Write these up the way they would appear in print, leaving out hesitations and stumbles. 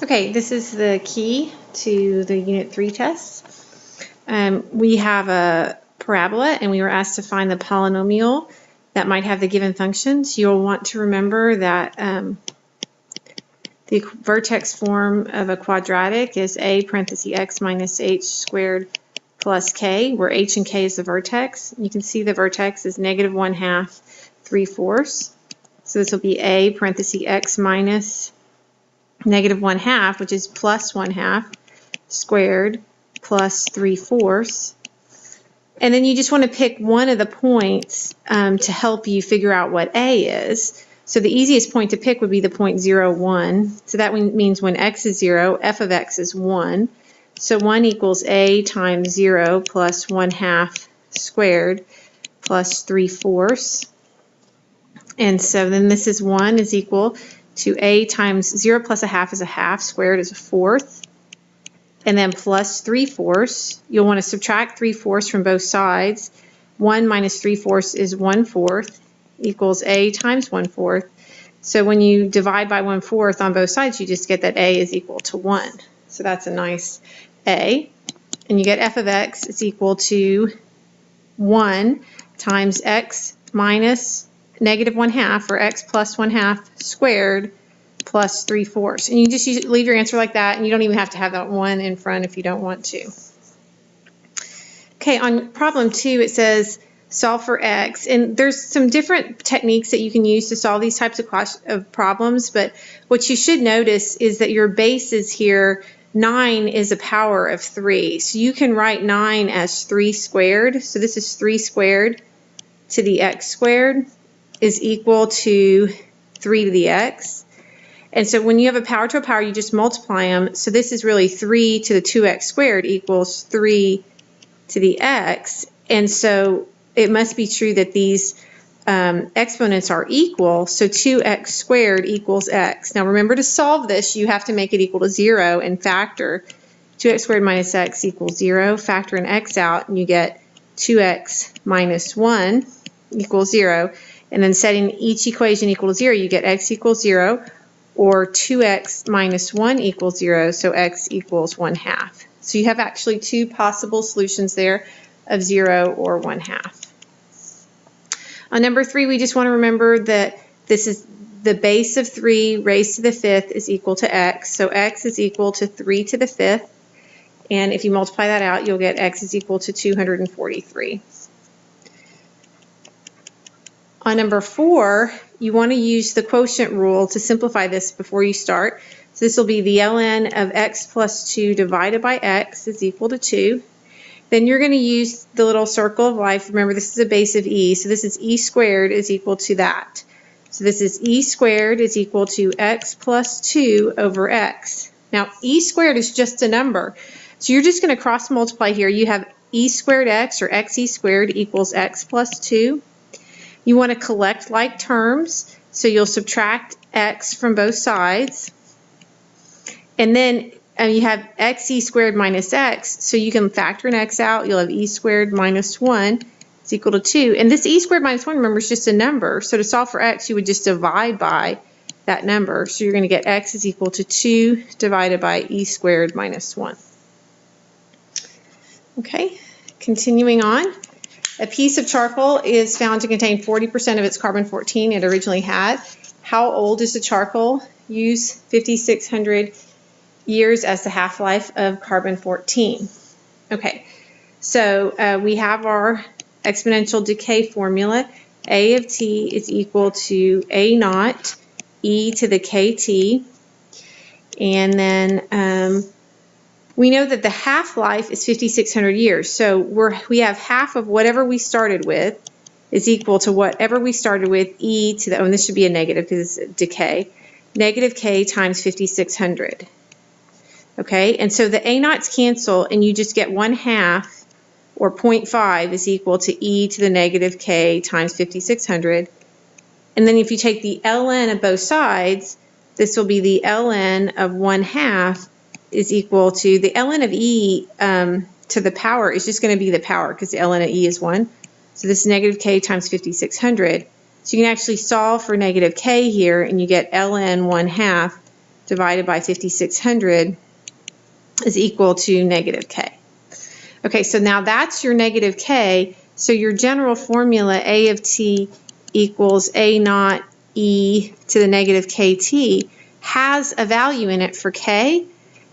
Okay, this is the key to the Unit 3 test. We have a parabola and we were asked to find the polynomial that might have the given functions. You'll want to remember that the vertex form of a quadratic is a parenthesis x minus h squared plus k, where h and k is the vertex. You can see the vertex is negative 1/2, 3/4. So this will be a parenthesis x minus negative 1/2, which is plus 1/2 squared plus 3/4. And then you just want to pick one of the points to help you figure out what a is. So the easiest point to pick would be the point 0, 1. So that means when x is 0, f of x is 1. So 1 equals a times 0 plus 1/2 squared plus 3/4. And so then this is 1 is equal to a times 0 plus 1/2 is 1/2, squared is 1/4. And then plus 3/4. You'll want to subtract 3/4 from both sides. 1 minus 3/4 is 1/4 equals a times 1/4. So when you divide by 1/4 on both sides, you just get that a is equal to 1. So that's a nice a. And you get f of x is equal to 1 times x minus negative 1/2, or x plus 1/2 squared plus 3/4. And you just leave your answer like that, and you don't even have to have that 1 in front if you don't want to. Okay, on problem 2 it says solve for x, and there's some different techniques that you can use to solve these types of problems, but what you should notice is that your bases here, 9 is a power of 3, so you can write 9 as 3 squared. So this is 3 squared to the x squared is equal to 3 to the x. And so when you have a power to a power, you just multiply them. So this is really 3 to the 2x squared equals 3 to the x. And so it must be true that these exponents are equal. So 2x squared equals x. Now remember, to solve this, you have to make it equal to 0 and factor. 2x squared minus x equals 0. Factor an x out, and you get 2x minus 1 equals 0. And then setting each equation equal to 0, you get x equals 0. Or 2x minus 1 equals 0, so x equals 1/2. So you have actually two possible solutions there of 0 or 1/2. On number 3, we just want to remember that this is the base of 3 raised to the 5th is equal to x. So x is equal to 3 to the 5th. And if you multiply that out, you'll get x is equal to 243. On number 4, you want to use the quotient rule to simplify this before you start. So this will be the ln of x plus 2 divided by x is equal to 2. Then you're going to use the little circle of life. Remember, this is a base of e, so this is e squared is equal to that. So this is e squared is equal to x plus 2 over x. Now, e squared is just a number. So you're just going to cross multiply here. You have e squared x, or xe squared, equals x plus 2. You want to collect like terms, so you'll subtract x from both sides. And then you have xe squared minus x, so you can factor an x out. You'll have e squared minus 1 is equal to 2. And this e squared minus 1, remember, is just a number. So to solve for x, you would just divide by that number. So you're going to get x is equal to 2 divided by e squared minus 1. Okay, continuing on. A piece of charcoal is found to contain 40% of its carbon-14 it originally had. How old is the charcoal? Use 5,600 years as the half-life of carbon-14. Okay, so we have our exponential decay formula. A of t is equal to a naught e to the kt. And then we know that the half-life is 5,600 years, so we have half of whatever we started with is equal to whatever we started with, e to the, and this should be a negative because it's decay, negative k times 5,600. Okay, and so the a naughts cancel, and you just get 1/2, or 0.5, is equal to e to the negative k times 5,600. And then if you take the ln of both sides, this will be the ln of 1/2 is equal to the ln of e to the power is just going to be the power, because the ln of e is 1. So this is negative k times 5,600. So you can actually solve for negative k here, and you get ln 1/2 divided by 5,600 is equal to negative k. Okay, so now that's your negative k. So your general formula, A of t equals A naught e to the negative kt, has a value in it for k.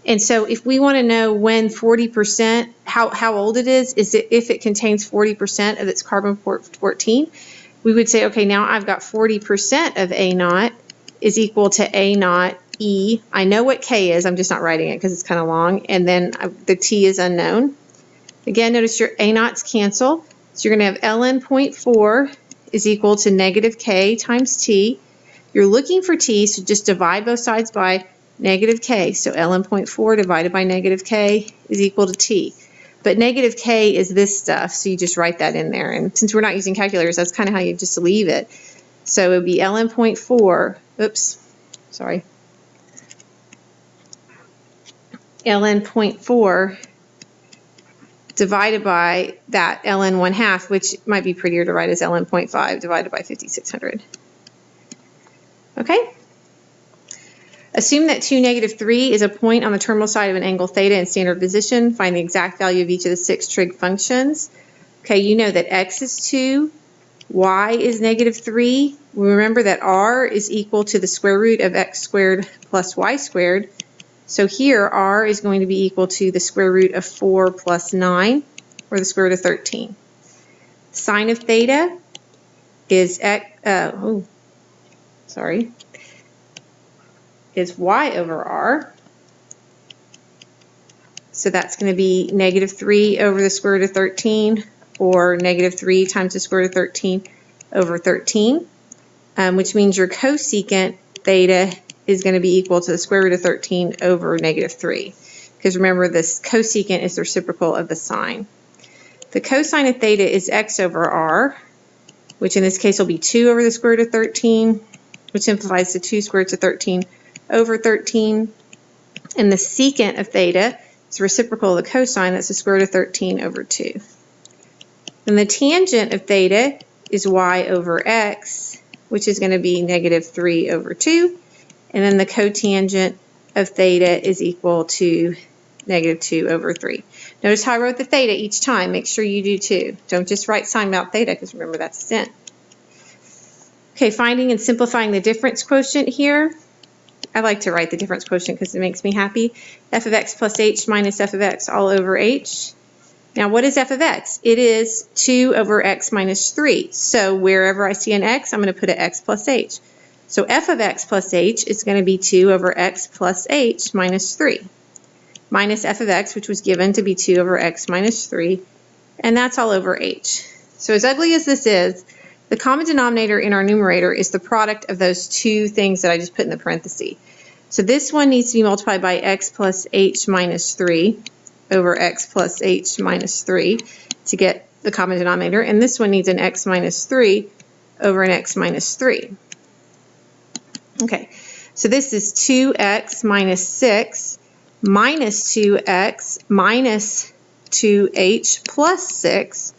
And so if we want to know when 40%, how old it is if it contains 40% of its carbon-14, we would say, okay, now I've got 40% of A naught is equal to A naught E. I know what K is, I'm just not writing it because it's kind of long, and then the T is unknown. Again, notice your A naughts cancel, so you're going to have ln 0.4 is equal to negative K times T. You're looking for T, so just divide both sides by negative K. So ln 0.4 divided by negative K is equal to T. But negative K is this stuff, so you just write that in there. And since we're not using calculators, that's kind of how you just leave it. So it would be ln 0.4, oops, sorry. ln 0.4 divided by that ln 1/2, which might be prettier to write as ln 0.5 divided by 5,600. Okay? Assume that 2, -3 is a point on the terminal side of an angle theta in standard position. Find the exact value of each of the 6 trig functions. Okay, you know that x is 2, y is -3. Remember that r is equal to the square root of x squared plus y squared. So here r is going to be equal to the square root of 4 plus 9, or the square root of 13. Sine of theta is is y over r. So that's going to be -3 over the square root of 13, or -3 times the square root of 13 over 13, which means your cosecant theta is going to be equal to the square root of 13 over -3. Because remember, this cosecant is the reciprocal of the sine. The cosine of theta is x over r, which in this case will be 2 over the square root of 13, which simplifies to 2 square roots of 13 over 13. And the secant of theta is reciprocal of the cosine, that's the square root of 13 over 2. And the tangent of theta is y over x, which is going to be -3 over 2. And then the cotangent of theta is equal to -2 over 3. Notice how I wrote the theta each time. Make sure you do too. Don't just write sine about theta, because remember that's a sin. Okay, finding and simplifying the difference quotient here. I like to write the difference quotient because it makes me happy. F of x plus h minus f of x all over h. Now what is f of x? It is 2 over x minus 3. So wherever I see an x, I'm going to put an x plus h. So f of x plus h is going to be 2 over x plus h minus 3. Minus f of x, which was given to be 2 over x minus 3. And that's all over h. So as ugly as this is, the common denominator in our numerator is the product of those two things that I just put in the parentheses. So this one needs to be multiplied by x plus h minus 3 over x plus h minus 3 to get the common denominator. And this one needs an x minus 3 over an x minus 3. Okay, so this is 2x minus 6 minus 2x minus 2h plus 6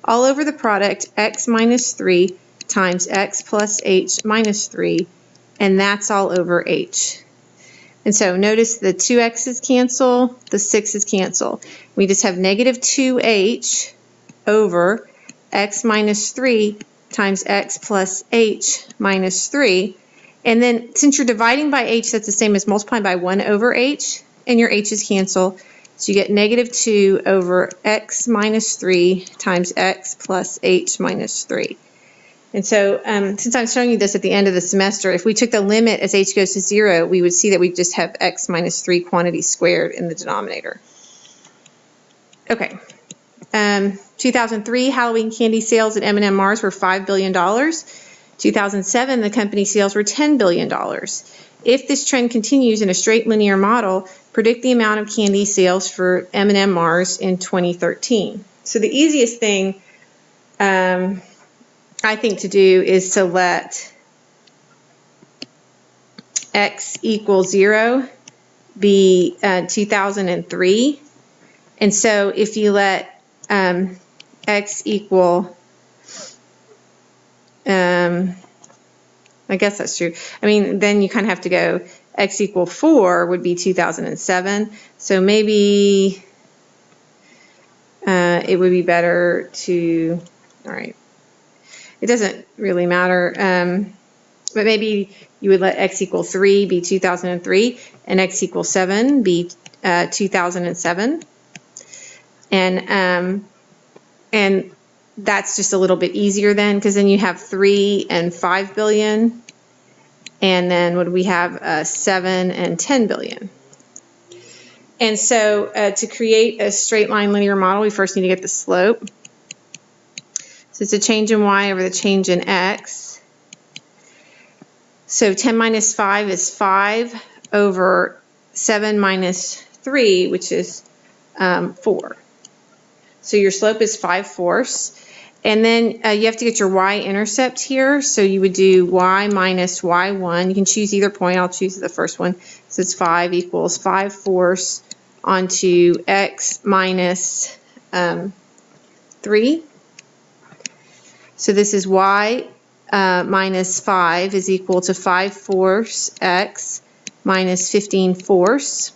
all over the product x minus 3 times x plus h minus 3, and that's all over h. And so notice the 2x's cancel, the 6's cancel. We just have -2h over x minus 3 times x plus h minus 3. And then since you're dividing by h, that's the same as multiplying by 1 over h, and your h's cancel. So you get -2 over x minus 3 times x plus h minus 3. And so since I'm showing you this at the end of the semester, if we took the limit as h goes to 0, we would see that we just have x minus 3 quantity squared in the denominator. Okay. 2003 Halloween candy sales at M&M Mars were $5 billion. 2007, the company sales were $10 billion. If this trend continues in a straight linear model, predict the amount of candy sales for M&M Mars in 2013. So the easiest thing I think to do is to let x equal 0 be 2003. And so if you let x equal, I guess that's true. I mean, then you kind of have to go x equal 4 would be 2007. So maybe it would be better to, all right, it doesn't really matter, but maybe you would let x equal 3 be 2003 and x equal 7 be 2007. And that's just a little bit easier then, because then you have 3 and 5 billion. And then what do we have? 7 and 10 billion. And so to create a straight line linear model, we first need to get the slope. So it's a change in y over the change in x. So 10 minus 5 is 5 over 7 minus 3, which is 4. So your slope is 5/4. And then you have to get your y-intercept here. So you would do y minus y1. You can choose either point. I'll choose the first one. So it's 5 equals 5/4 onto x minus 3. So this is y minus 5 is equal to 5/4 x minus 15/4.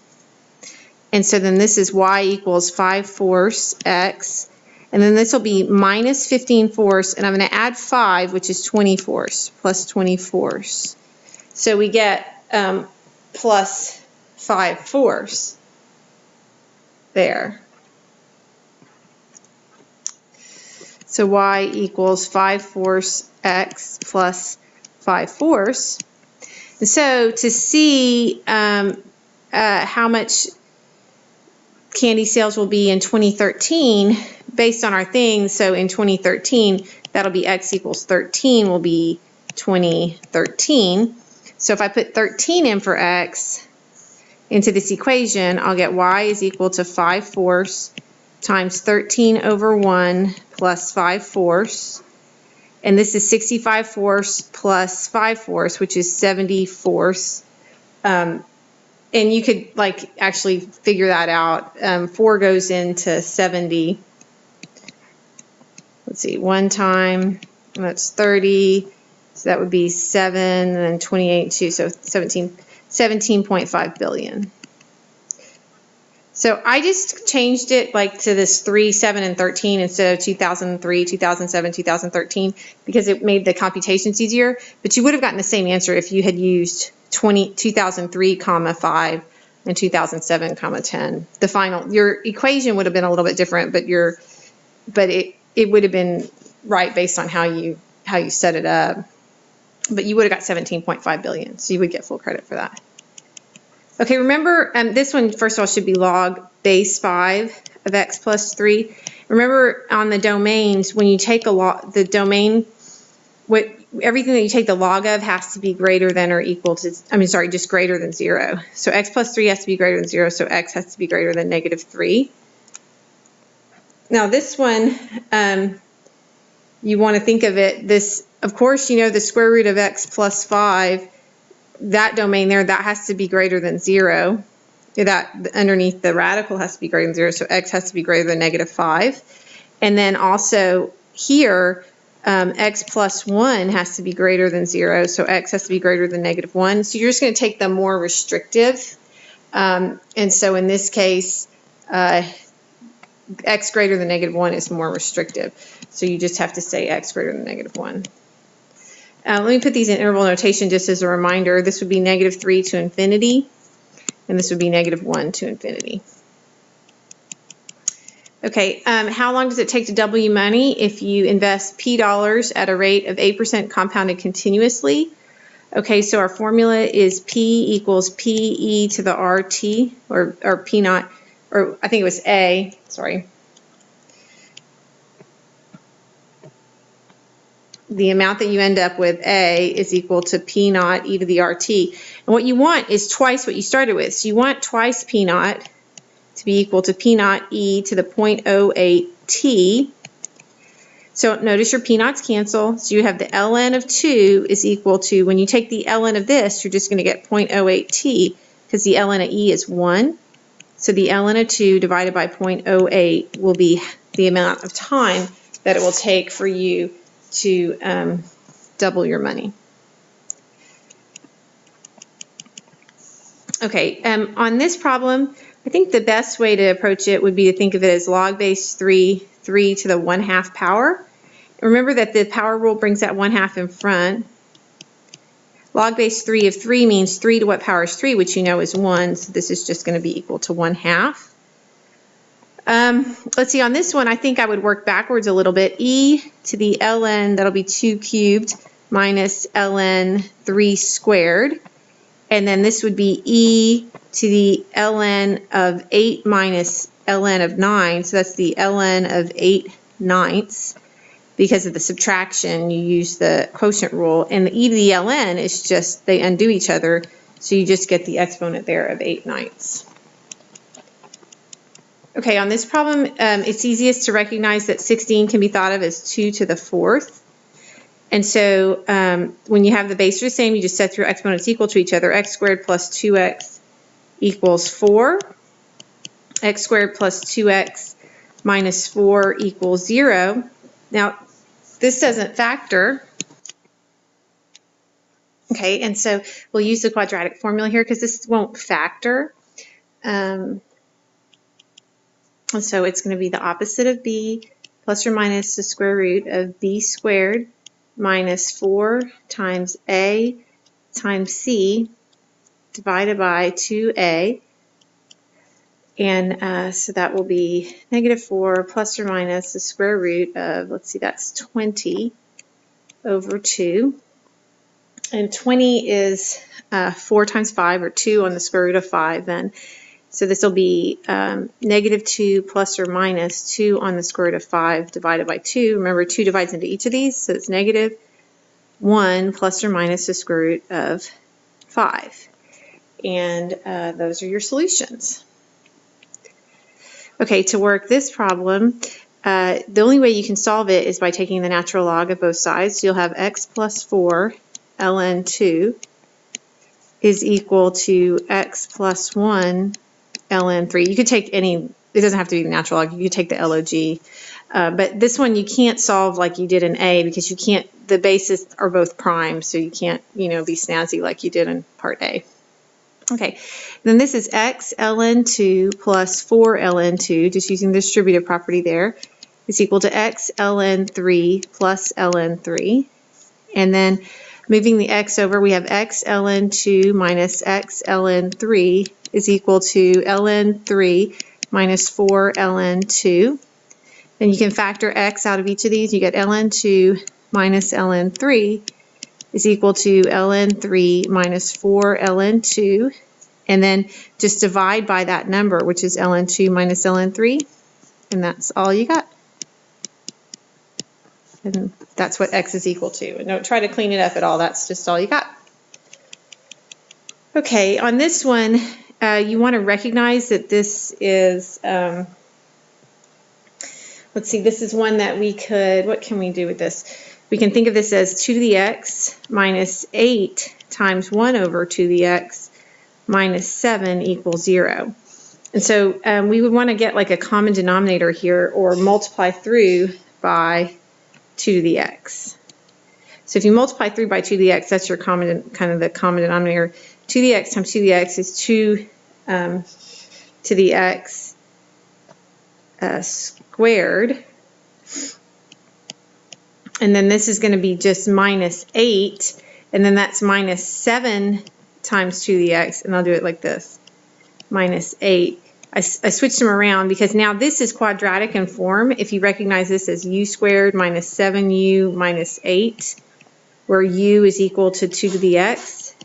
And so then this is y equals 5/4 x. And then this will be minus 15/4, and I'm going to add 5, which is 20/4, plus 20/4. So we get plus 5/4 there. So y equals 5/4 x plus 5/4. And so to see how much candy sales will be in 2013, based on our things, so in 2013, that'll be x equals 13 will be 2013. So if I put 13 in for x into this equation, I'll get y is equal to 5/4 times 13 over 1 plus 5/4. And this is 65/4 plus 5/4, which is 70/4. And you could like actually figure that out. 4 goes into 70. Let's see, 1 time, that's 30. So that would be 7, and then 28, 2, so 17.5 billion. So I just changed it like to this 3, 7, and 13 instead of 2003, 2007, 2013, because it made the computations easier. But you would have gotten the same answer if you had used 2003, 5 and 2007, 10. The final, your equation would have been a little bit different, but it would have been right based on how you set it up. But you would have got 17.5 billion, so you would get full credit for that. Okay, remember this one, first of all, should be log base 5 of x plus 3. Remember on the domains, when you take the domain, everything that you take the log of has to be greater than or equal to, just greater than 0. So x plus 3 has to be greater than 0, so x has to be greater than -3. Now this one, you want to think of it, of course, you know the square root of x plus 5, that domain there, that has to be greater than 0. That underneath the radical has to be greater than 0, so x has to be greater than -5. And then also here, x plus 1 has to be greater than 0, so x has to be greater than -1. So you're just going to take the more restrictive. And so in this case, x greater than -1 is more restrictive. So you just have to say x greater than -1. Let me put these in interval notation just as a reminder. This would be -3 to infinity, and this would be -1 to infinity. Okay, how long does it take to double your money if you invest P dollars at a rate of 8% compounded continuously? Okay, so our formula is P equals PE to the RT, or P naught, or I think it was A, sorry. The amount that you end up with, A, is equal to P naught e to the RT. And what you want is twice what you started with. So you want twice P naught to be equal to P naught e to the 0.08 t. So notice your P naughts cancel. So you have the ln of 2 is equal to, when you take the ln of this, you're just going to get 0.08 t, because the ln of e is 1. So the ln of 2 divided by 0.08 will be the amount of time that it will take for you to double your money. Okay, on this problem, I think the best way to approach it would be to think of it as log base 3 to the 1/2 power. Remember that the power rule brings that 1/2 in front. Log base 3 of 3 means 3 to what power is 3, which you know is 1, so this is just going to be equal to 1/2. Let's see, on this one, I think I would work backwards a little bit. E to the ln, that'll be 2 cubed minus ln 3 squared. And then this would be e to the ln of 8 minus ln of 9. So that's the ln of 8/9. Because of the subtraction, you use the quotient rule. And the e to the ln is just, they undo each other. So you just get the exponent there of 8/9. Okay, on this problem, it's easiest to recognize that 16 can be thought of as 2 to the 4th. And so when you have the base are the same, you just set your exponents equal to each other. X squared plus 2x equals 4. X squared plus 2x minus 4 equals 0. Now, this doesn't factor. Okay, and so we'll use the quadratic formula here because this won't factor. And so it's going to be the opposite of b plus or minus the square root of b squared minus 4 times a times c divided by 2a. And so that will be -4 plus or minus the square root of, let's see, that's 20 over 2. And 20 is 4 times 5, or 2 on the square root of 5 then. So this will be -2 plus or minus 2 on the square root of 5 divided by 2. Remember, 2 divides into each of these, so it's -1 plus or minus the square root of 5. And those are your solutions. Okay, to work this problem, the only way you can solve it is by taking the natural log of both sides. So you'll have x plus 4 ln 2 is equal to x plus 1 ln 3. You could take any, it doesn't have to be the natural log, you could take the log. But this one you can't solve like you did in A because you can't, the bases are both prime, so you can't, you know, be snazzy like you did in part A. Okay, then this is x ln 2 plus 4 ln 2, just using the distributive property there, is equal to x ln 3 plus ln 3. And then moving the x over, we have x ln 2 minus x ln 3 is equal to ln 3 minus 4 ln 2. Then you can factor x out of each of these. You get ln 2 minus ln 3 is equal to ln 3 minus 4 ln 2, and then just divide by that number, which is ln 2 minus ln 3, and that's all you got. And that's what x is equal to. And don't try to clean it up at all, that's just all you got. Okay, on this one, you want to recognize that this is, let's see, this is one that we could, what can we do with this? We can think of this as 2 to the x minus 8 times 1 over 2 to the x minus 7 equals 0. And so we would want to get like a common denominator here, or multiply through by 2 to the x. So if you multiply through by 2 to the x, that's your common, kind of the common denominator. 2 to the x times 2 to the x is 2 to the x squared. And then this is going to be just minus 8, and then that's minus 7 times 2 to the x, and I'll do it like this, minus 8. I switched them around because now this is quadratic in form. If you recognize this as u squared minus 7u minus 8, where u is equal to 2 to the x.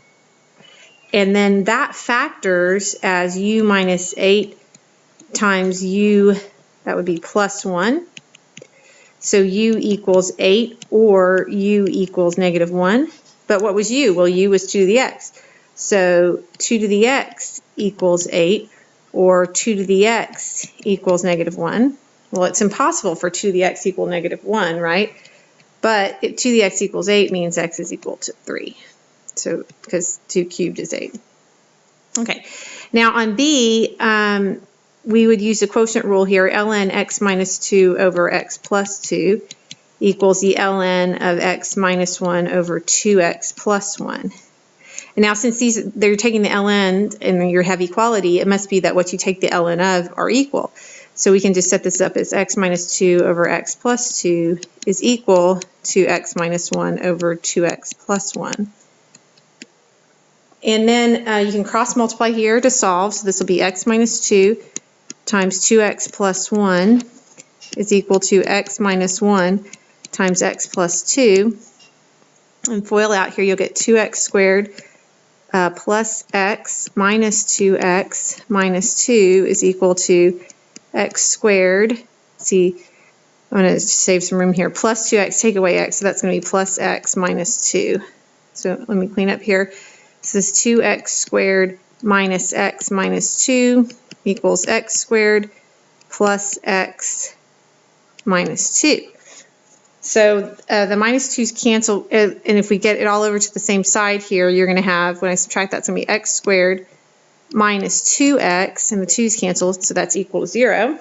And then that factors as u minus 8 times u, that would be plus 1. So u equals 8, or u equals -1. But what was u? Well, u was 2 to the x. So 2 to the x equals 8, or 2 to the x equals -1. Well, it's impossible for 2 to the x equal -1, right? But 2 to the x equals 8 means x is equal to 3. So, because 2 cubed is 8. Okay, now on B, we would use the quotient rule here. Ln x minus 2 over x plus 2 equals the ln of x minus 1 over 2x plus 1. And now since they're taking the ln and you have equality, it must be that what you take the ln of are equal. So we can just set this up as x minus 2 over x plus 2 is equal to x minus 1 over 2x plus 1. And then you can cross multiply here to solve. So this will be x minus 2 times 2x plus 1 is equal to x minus 1 times x plus 2. And FOIL out here, you'll get 2x squared plus x minus 2x minus 2 is equal to x squared. See, I'm going to save some room here. Plus 2x, take away x, so that's going to be plus x minus 2. So let me clean up here. So this 2x squared minus x minus 2 equals x squared plus x minus 2. So the minus 2's cancel, and if we get it all over to the same side here, you're going to have, when I subtract that, it's going to be x squared minus 2x, and the 2's cancel, so that's equal to 0.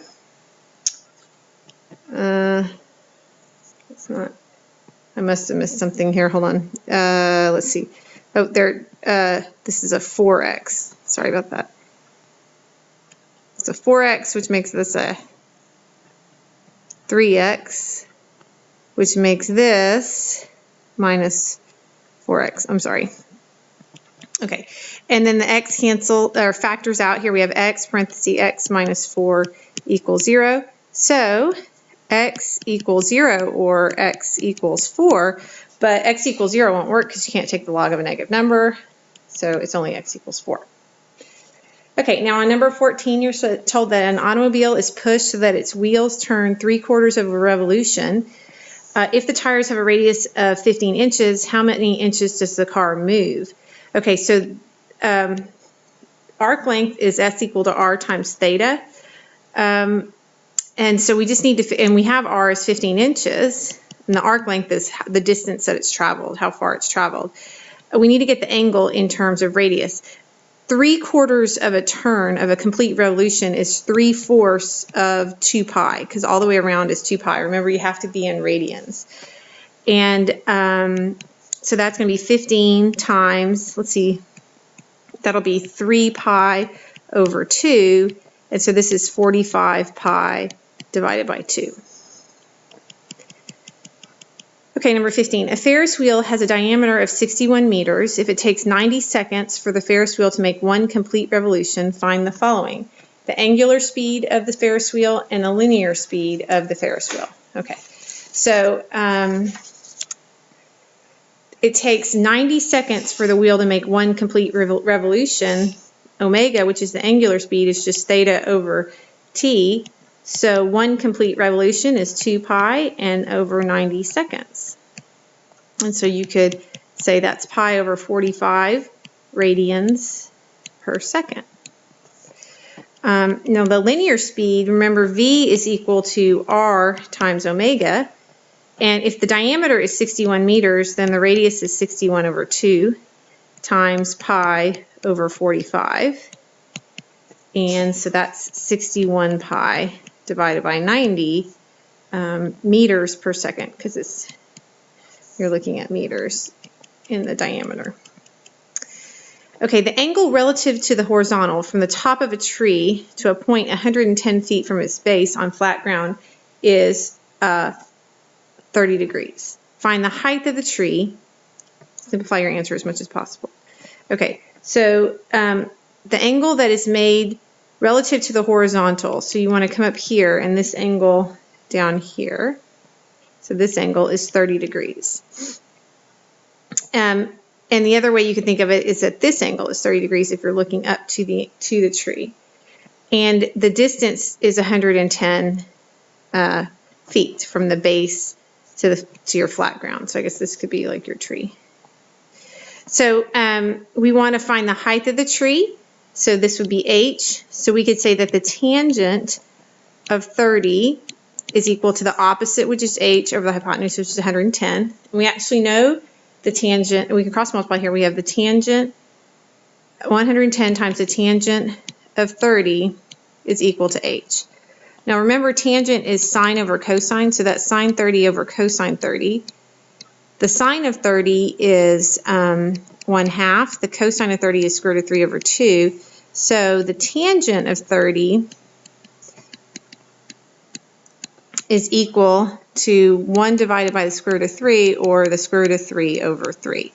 It's not, I must have missed something here. Hold on. Let's see. Oh, there. This is a 4x. Sorry about that. It's a 4x, which makes this a 3x, which makes this minus 4x. I'm sorry. Okay, and then the x cancel or factors out here. We have x parenthesis x minus 4 equals 0. So x equals 0 or x equals 4, but x equals 0 won't work because you can't take the log of a negative number. So it's only x equals 4. Okay, now on number 14, you're told that an automobile is pushed so that its wheels turn 3/4 of a revolution. If the tires have a radius of 15 inches, how many inches does the car move? Okay, so arc length is S equal to R times theta. And so we just need to, and we have R is 15 inches, and the arc length is the distance that it's traveled, how far it's traveled. We need to get the angle in terms of radius. 3/4 of a turn of a complete revolution is 3/4 of 2 pi, because all the way around is 2 pi. Remember, you have to be in radians. And so that's going to be 15 times, let's see, that'll be 3 pi over 2. And so this is 45 pi divided by 2. Okay, number 15. A Ferris wheel has a diameter of 61 meters. If it takes 90 seconds for the Ferris wheel to make one complete revolution, find the following: the angular speed of the Ferris wheel and the linear speed of the Ferris wheel. Okay, so it takes 90 seconds for the wheel to make one complete revolution. Omega, which is the angular speed, is just theta over t. So one complete revolution is 2 pi and over 90 seconds. And so you could say that's pi over 45 radians per second. Now the linear speed, remember v is equal to r times omega. And if the diameter is 61 meters, then the radius is 61 over 2 times pi over 45. And so that's 61 pi divided by 90 meters per second, because you're looking at meters in the diameter. Okay, the angle relative to the horizontal from the top of a tree to a point 110 feet from its base on flat ground is 30 degrees. Find the height of the tree. Simplify your answer as much as possible. Okay, so the angle that is made relative to the horizontal, so you want to come up here, and this angle down here, so this angle is 30 degrees. And the other way you can think of it is that this angle is 30 degrees if you're looking up to the tree. And the distance is 110 feet from the base to your flat ground. So I guess this could be like your tree. So we want to find the height of the tree. So this would be h. So we could say that the tangent of 30 is equal to the opposite, which is h, over the hypotenuse, which is 110. And we actually know the tangent, and we can cross multiply here. We have the tangent, 110 times the tangent of 30 is equal to h. Now remember, tangent is sine over cosine, so that's sine 30 over cosine 30. The sine of 30 is 1/2. The cosine of 30 is square root of 3 over 2. So the tangent of 30 is equal to 1 divided by the square root of 3, or the square root of 3 over 3.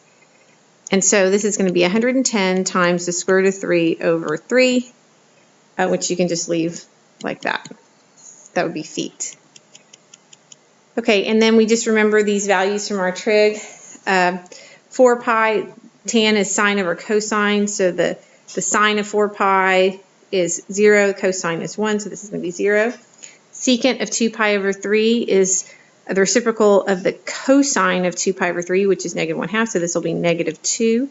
And so this is going to be 110 times the square root of 3 over 3, which you can just leave like that. That would be feet. Okay, and then we just remember these values from our trig. 4 pi, tan is sine over cosine, so the sine of 4 pi is 0, cosine is 1, so this is going to be 0. Secant of 2 pi over 3 is the reciprocal of the cosine of 2 pi over 3, which is -1/2, so this will be -2.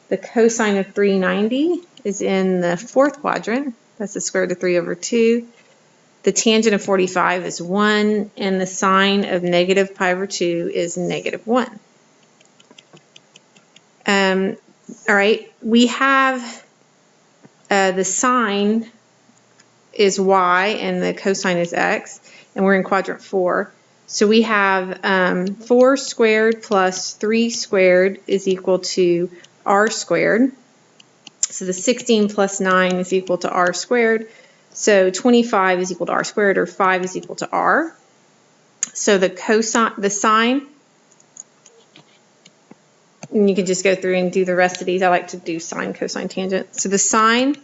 The cosine of 390 is in the fourth quadrant. That's the square root of 3 over 2. The tangent of 45 is 1, and the sine of -pi over 2 is -1. All right, we have the sine is y and the cosine is x, and we're in quadrant 4. So we have 4 squared plus 3 squared is equal to r squared. So the 16 plus 9 is equal to r squared. So 25 is equal to r squared, or 5 is equal to r. So the sine, and you can just go through and do the rest of these. I like to do sine, cosine, tangent. So the sine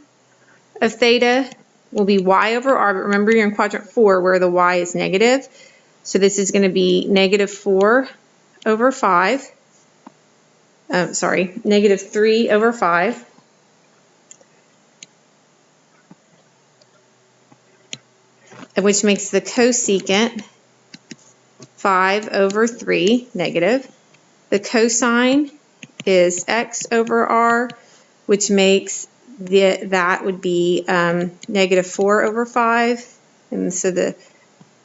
of theta will be y over r, but remember you're in quadrant 4 where the y is negative. So this is going to be -4 over 5. -3 over 5. Which makes the cosecant 5 over 3 negative. The cosine is x over r, which makes that would be -4 over 5. And so the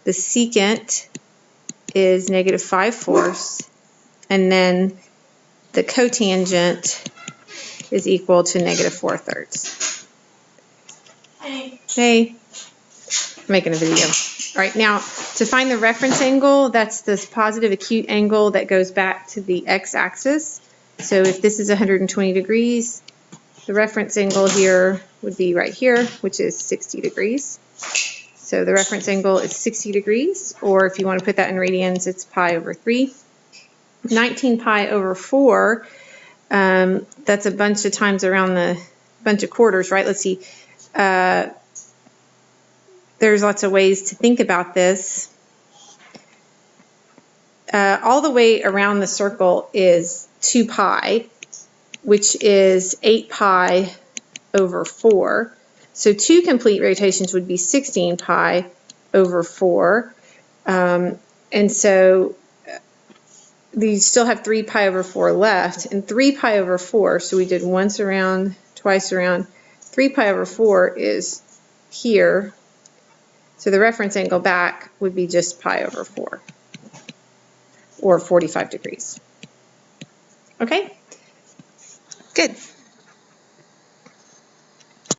secant is -5/4, and then the cotangent is equal to -4/3. Hey, I'm making a video. All right, now to find the reference angle, that's this positive acute angle that goes back to the x-axis. So if this is 120 degrees, the reference angle here would be right here, which is 60 degrees. So the reference angle is 60 degrees, or if you want to put that in radians, it's pi over 3. 19 pi over 4, that's a bunch of times around the bunch of quarters, right? Let's see. There's lots of ways to think about this. All the way around the circle is 2 pi, which is 8 pi over 4. So 2 complete rotations would be 16 pi over 4. And so you still have 3 pi over 4 left, and 3 pi over 4, so we did once around, twice around. 3 pi over 4 is here. So the reference angle back would be just pi over 4, or 45 degrees. Okay, good.